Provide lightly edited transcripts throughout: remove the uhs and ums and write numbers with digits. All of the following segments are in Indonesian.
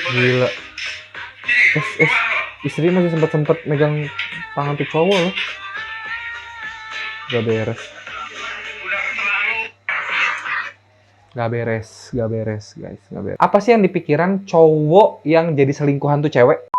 Gila. Istri masih sempat megang tangan tuh cowok loh. Gak beres. Gak beres guys, gak beres. Apa sih yang dipikiran cowok yang jadi selingkuhan tuh cewek?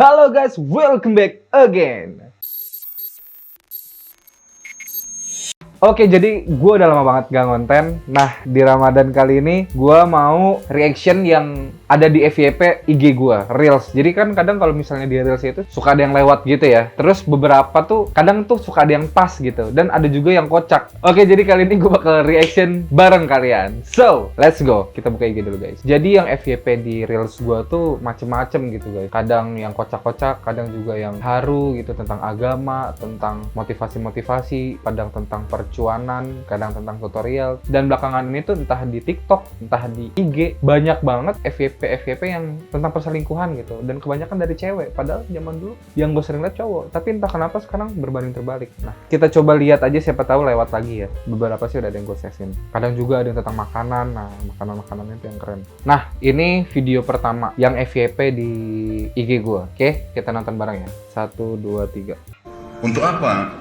Halo guys, welcome back again. Oke, jadi gue udah lama banget gak ngonten. Nah, di Ramadan kali ini gue mau reaction yang ada di FYP IG gue, Reels. Jadi kan kadang kalau misalnya di Reels itu suka ada yang lewat gitu ya. Terus beberapa tuh, kadang tuh suka ada yang pas gitu. Dan ada juga yang kocak. Oke, jadi kali ini gue bakal reaction bareng kalian. So, let's go. Kita buka IG dulu guys. Jadi yang FYP di Reels gue tuh macem-macem gitu guys. Kadang yang kocak-kocak, kadang juga yang haru gitu. Tentang agama, tentang motivasi-motivasi, kadang tentang percuanan, kadang tentang tutorial. Dan belakangan ini tuh entah di TikTok, entah di IG, banyak banget FYP yang tentang perselingkuhan gitu. Dan kebanyakan dari cewek, padahal zaman dulu yang gue sering lihat cowok. Tapi entah kenapa sekarang berbanding terbalik. Nah, kita coba lihat aja, siapa tahu lewat lagi ya. Beberapa sih udah ada yang gue sesin. Kadang juga ada yang tentang makanan. Nah, makanan-makanan itu yang keren. Nah, ini video pertama yang FYP di IG gue. Oke, kita nonton bareng ya. 1, 2, 3. Untuk apa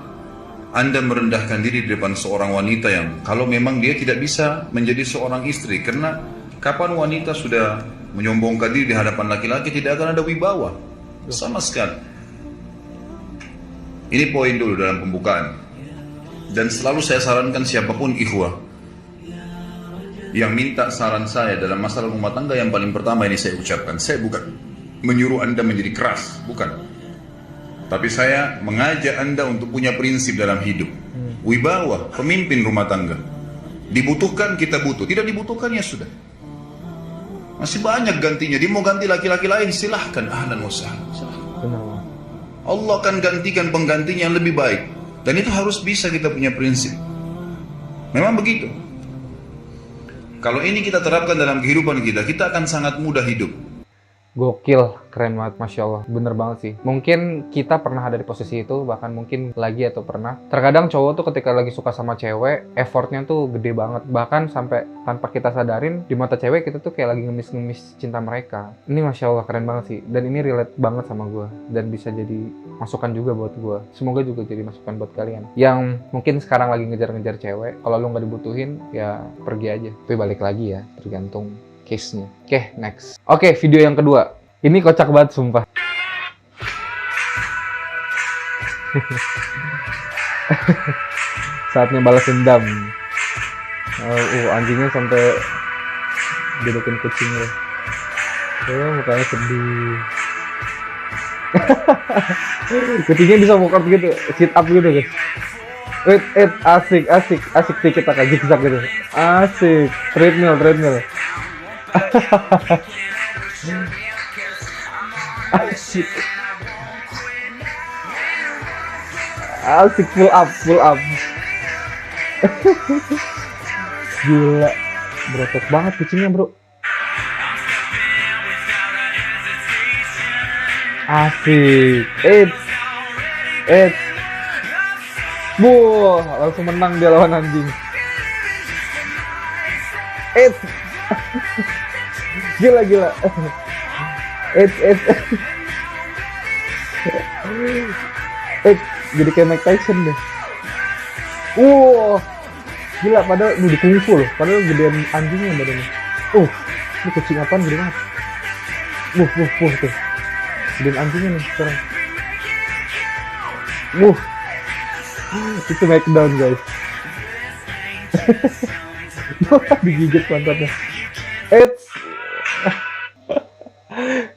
Anda merendahkan diri di depan seorang wanita yang kalau memang dia tidak bisa menjadi seorang istri? Karena kapan wanita sudah menyombongkan diri di hadapan laki-laki, tidak akan ada wibawa sama sekali. Ini poin dulu dalam pembukaan. Dan selalu saya sarankan siapapun ikhwah yang minta saran saya dalam masalah rumah tangga, yang paling pertama ini saya ucapkan, saya bukan menyuruh Anda menjadi keras, bukan. Tapi saya mengajak Anda untuk punya prinsip dalam hidup. Wibawa, pemimpin rumah tangga. Dibutuhkan, kita butuh. Tidak dibutuhkan, ya sudah. Masih banyak gantinya. Dia mau ganti laki-laki lain, silahkan. Ahlan wa sahlan. Allah akan gantikan penggantinya yang lebih baik. Dan itu harus bisa kita punya prinsip. Memang begitu. Kalau ini kita terapkan dalam kehidupan kita, kita akan sangat mudah hidup. Gokil, keren banget, Masya Allah. Bener banget sih. Mungkin kita pernah ada di posisi itu, bahkan mungkin lagi atau pernah. Terkadang cowok tuh ketika lagi suka sama cewek, effortnya tuh gede banget. Bahkan sampai tanpa kita sadarin, di mata cewek kita tuh kayak lagi ngemis-ngemis cinta mereka. Ini Masya Allah, keren banget sih. Dan ini relate banget sama gue. Dan bisa jadi masukan juga buat gue. Semoga juga jadi masukan buat kalian. Yang mungkin sekarang lagi ngejar-ngejar cewek, kalau lu nggak dibutuhin, ya pergi aja. Tapi balik lagi ya, tergantung case-nya. Oke, next. Oke, video yang kedua. Ini kocak banget, sumpah. Saatnya balas dendam. Anjingnya sampai dudukin kucingnya. Mukanya sedih. Kucingnya bisa walkout gitu, sit up gitu guys. Asik dikit agak zigzag gitu. Asik, treadmill. Asik full up. Gila, berotot banget kucingnya bro. Asik. Buh, langsung menang dia lawan anjing. Gila. Jadi kayak Mike Tyson deh. Gila, padahal di kungfu loh. Padahal gedean anjingnya badannya. Ini kucing apaan gede banget. Tuh. Gedean anjingnya nih sekarang. Itu Smackdown guys. Digigit pantatnya.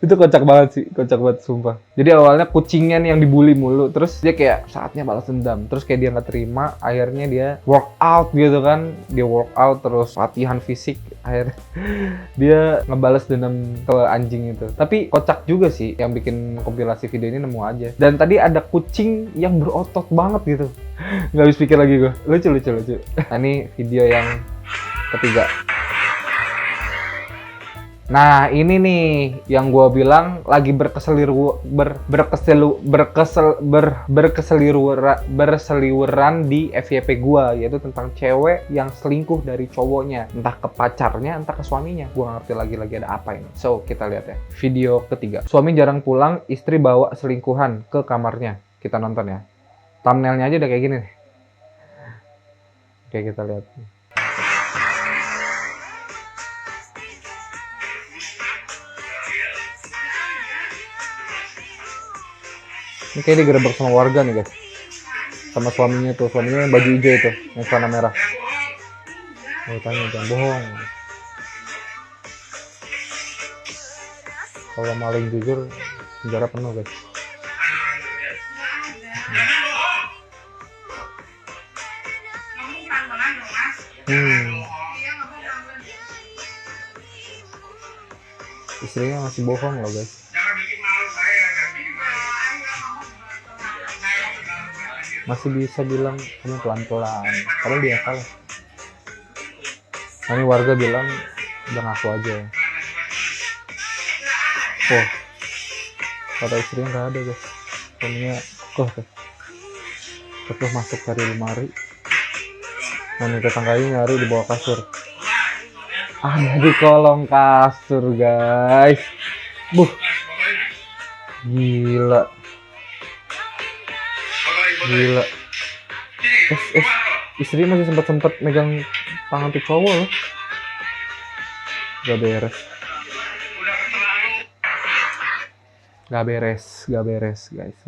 Itu kocak banget sih, kocak banget sumpah. Jadi awalnya kucingnya nih yang dibully mulu, terus dia kayak saatnya balas dendam, terus kayak dia nggak terima, akhirnya dia workout gitu kan, dia workout terus latihan fisik, akhirnya dia ngebales dendam ke anjing itu. Tapi kocak juga sih, yang bikin kompilasi video ini nemu aja. Dan tadi ada kucing yang berotot banget gitu, nggak habis pikir lagi gue, lucu. Nah ini video yang ketiga. Nah ini nih yang gue bilang lagi berseliweran di FYP gue, yaitu tentang cewek yang selingkuh dari cowoknya, entah ke pacarnya, entah ke suaminya. Gue ngerti lagi ada apa ini. So kita lihat ya, video ketiga. Suami jarang pulang, istri bawa selingkuhan ke kamarnya. Kita nonton ya. Thumbnailnya aja udah kayak gini nih. Oke kita lihat. Ini kayaknya digerebek sama warga nih guys. Sama suaminya tuh, suaminya yang baju hijau itu, yang celana merah. Oh tanya, jangan bohong. Kalau maling jujur, penjara penuh guys. Istrinya masih bohong loh guys. Masih bisa bilang kamu pelan-pelan, padahal dia kalah. Nah, ini warga bilang udah ngaku aja. Oh, kata istrinya nggak ada guys. Suaminya terus masuk cari lemari. Nah, ini tetangganya nyari di bawah kasur. Ada di kolong kasur guys. Gila. Istri masih sempat megang tangan tuh cowok loh. Gak beres guys.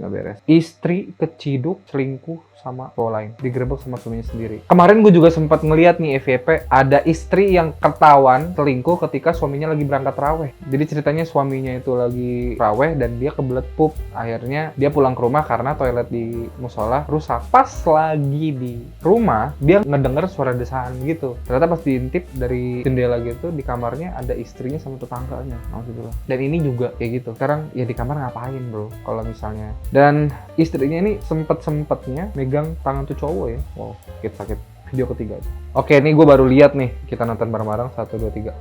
Istri keciduk selingkuh sama cowok lain, digerebek sama suaminya sendiri. Kemarin gue juga sempat ngeliat nih FYP, ada istri yang ketahuan selingkuh ketika suaminya lagi berangkat raweh. Jadi ceritanya suaminya itu lagi raweh dan dia kebelet pup. Akhirnya dia pulang ke rumah karena toilet di musola rusak. Pas lagi di rumah, dia ngedenger suara desaan gitu. Ternyata pas diintip dari jendela gitu, di kamarnya ada istrinya sama tetangganya. Alhamdulillah. Dan ini juga kayak gitu. Sekarang ya di kamar ngapain bro kalau misalnya. Dan istrinya ini sempetnya megang tangan tuh cowok ya. Wow, sakit. Video ketiga. Oke, ini gue baru lihat nih. Kita nonton bareng-bareng. 1, 2, 3.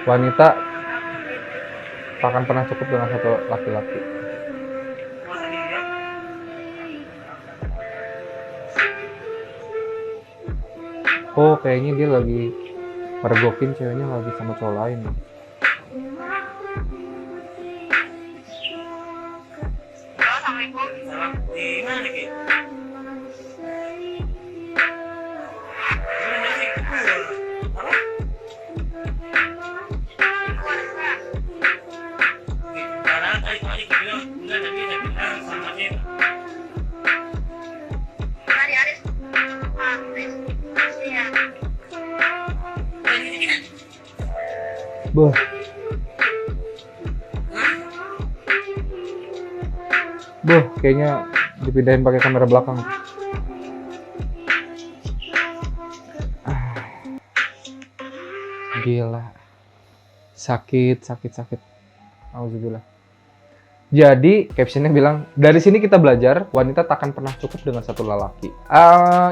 Wanita takkan pernah cukup dengan satu laki-laki. Oh, kayaknya dia lagi mergokin ceweknya lagi sama cowok lain nih. Kayaknya dipindahin pakai kamera belakang. Gila. Sakit. Alhamdulillah. Jadi captionnya bilang, dari sini kita belajar wanita takkan pernah cukup dengan satu lelaki.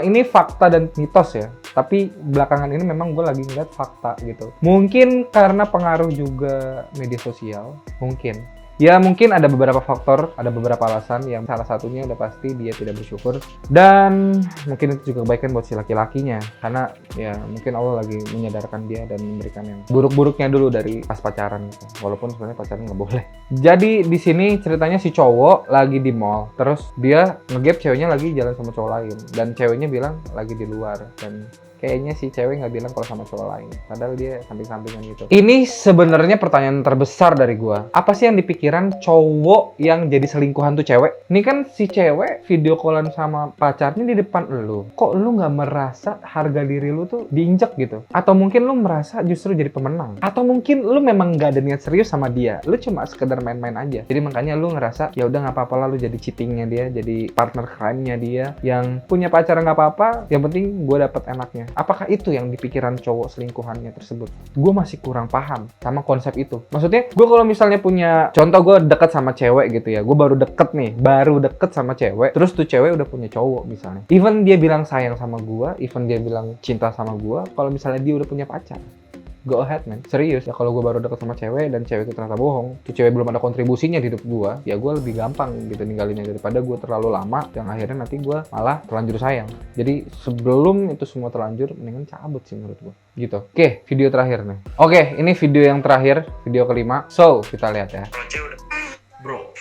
Ini fakta dan mitos ya. Tapi belakangan ini memang gue lagi ngeliat fakta gitu. Mungkin karena pengaruh juga media sosial, mungkin. Ya mungkin ada beberapa faktor, ada beberapa alasan yang salah satunya udah pasti dia tidak bersyukur. Dan mungkin itu juga kebaikan buat si laki-lakinya. Karena ya mungkin Allah lagi menyadarkan dia dan memberikan yang buruk-buruknya dulu dari pas pacaran gitu. Walaupun sebenarnya pacaran nggak boleh. Jadi di sini ceritanya si cowok lagi di mall. Terus dia ngegap ceweknya lagi jalan sama cowok lain. Dan ceweknya bilang lagi di luar. Dan kayaknya si cewek nggak bilang kalau sama cowok lain, padahal dia samping-sampingan gitu. Ini sebenarnya pertanyaan terbesar dari gua. Apa sih yang dipikiran cowok yang jadi selingkuhan tuh cewek? Ini kan si cewek video callan sama pacarnya di depan lu. Kok lu nggak merasa harga diri lu tuh diinjek gitu? Atau mungkin lu merasa justru jadi pemenang? Atau mungkin lu memang nggak ada niat serius sama dia, lu cuma sekedar main-main aja. Jadi makanya lu ngerasa ya udah nggak apa-apa lah, lu jadi cheatingnya dia, jadi partner crime-nya dia, yang punya pacar nggak apa-apa, yang penting gue dapet enaknya. Apakah itu yang dipikiran cowok selingkuhannya tersebut? Gue masih kurang paham sama konsep itu. Maksudnya gue kalau misalnya punya contoh, gue deket sama cewek gitu ya, gue baru deket sama cewek, terus tuh cewek udah punya cowok misalnya, even dia bilang sayang sama gue, even dia bilang cinta sama gue, kalau misalnya dia udah punya pacar, go ahead man, serius ya. Kalau gue baru deket sama cewek dan cewek itu ternyata bohong, tuh cewek belum ada kontribusinya di hidup gue, ya gue lebih gampang gitu ninggalinnya daripada gue terlalu lama yang akhirnya nanti gue malah terlanjur sayang. Jadi sebelum itu semua terlanjur, mendingan cabut sih menurut gue gitu. Oke, video terakhir nih. Oke, ini video yang terakhir, video kelima. So kita lihat ya.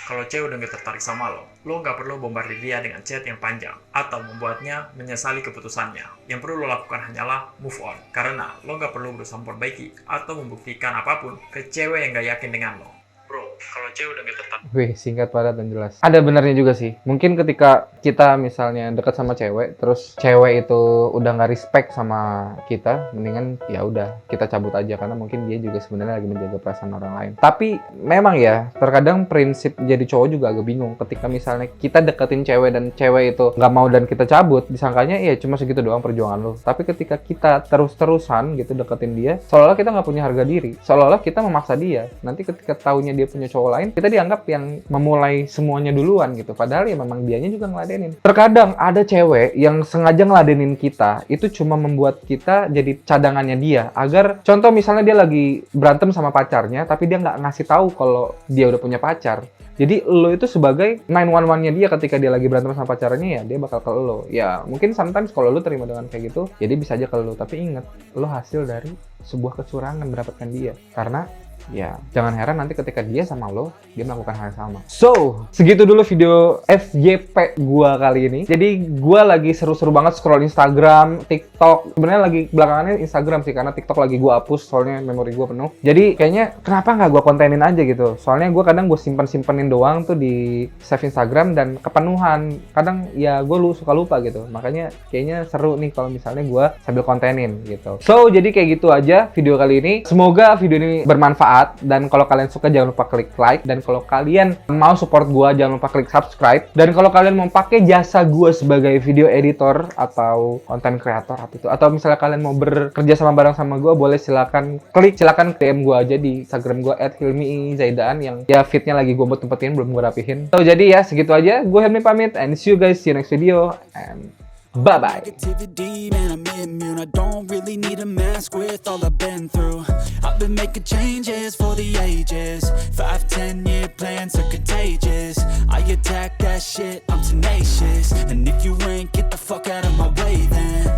Kalau cewek udah gak tertarik sama lo gak perlu bombardir dia dengan chat yang panjang atau membuatnya menyesali keputusannya. Yang perlu lo lakukan hanyalah move on, karena lo gak perlu berusaha memperbaiki atau membuktikan apapun ke cewek yang gak yakin dengan lo. Kalau cewek udah gak tertarik. Wih, singkat, padat, dan jelas. Ada benernya juga sih. Mungkin ketika kita misalnya dekat sama cewek, terus cewek itu udah nggak respect sama kita, mendingan ya udah kita cabut aja, karena mungkin dia juga sebenarnya lagi menjaga perasaan orang lain. Tapi memang ya, terkadang prinsip jadi cowok juga agak bingung. Ketika misalnya kita deketin cewek dan cewek itu nggak mau dan kita cabut, disangkanya ya cuma segitu doang perjuangan lo. Tapi ketika kita terus-terusan gitu deketin dia, seolah-olah kita nggak punya harga diri, seolah-olah kita memaksa dia. Nanti ketika taunya dia punya cowok lain, kita dianggap yang memulai semuanya duluan gitu. Padahal ya memang dianya juga ngeladenin. Terkadang ada cewek yang sengaja ngeladenin kita, itu cuma membuat kita jadi cadangannya dia. Agar, contoh misalnya dia lagi berantem sama pacarnya, tapi dia nggak ngasih tahu kalau dia udah punya pacar. Jadi lo itu sebagai 911-nya dia ketika dia lagi berantem sama pacarnya, ya dia bakal ke lo. Ya mungkin sometimes kalau lo terima dengan kayak gitu, ya dia bisa aja ke lo. Tapi ingat, lo hasil dari sebuah kecurangan mendapatkan dia. Karena ya jangan heran nanti ketika dia sama lo, dia melakukan hal yang sama. So, segitu dulu video FYP gua kali ini. Jadi gua lagi seru-seru banget scroll Instagram, TikTok. Sebenarnya lagi belakangannya Instagram sih, karena TikTok lagi gua hapus soalnya memori gua penuh. Jadi kayaknya kenapa nggak gua kontenin aja gitu. Soalnya gua kadang gua simpen-simpenin doang tuh di save Instagram dan kepenuhan. Kadang ya gua suka lupa gitu. Makanya kayaknya seru nih kalau misalnya gua sambil kontenin gitu. So, jadi kayak gitu aja video kali ini. Semoga video ini bermanfaat. Dan kalau kalian suka jangan lupa klik like, dan kalau kalian mau support gua jangan lupa klik subscribe, dan kalau kalian mau pakai jasa gua sebagai video editor atau content creator atau misalnya kalian mau bekerja sama bareng sama gua, boleh silakan DM gua aja di Instagram gua @hilmi_zaidaan yang ya fitnya lagi gua buat tempetin, belum gua rapihin. So jadi ya segitu aja, gua Hilmi pamit and see you guys, see you next video and bye-bye. Negativity, man, I'm immune. I don't really need a mask with all I've been through. I've been making changes for the ages. 5, 10-year plans are contagious. I attack that shit, I'm tenacious. And if you ain't, get the fuck out of my way then.